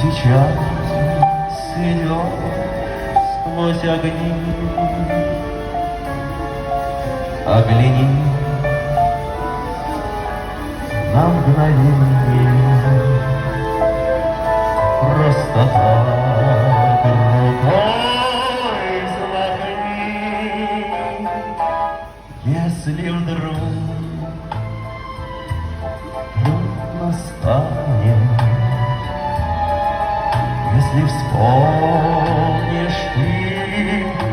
сейчас идет сквозь огни. Огляни на мгновение, просто так рукой взмахни. Если вдруг трудно станет, если вспомнишь ты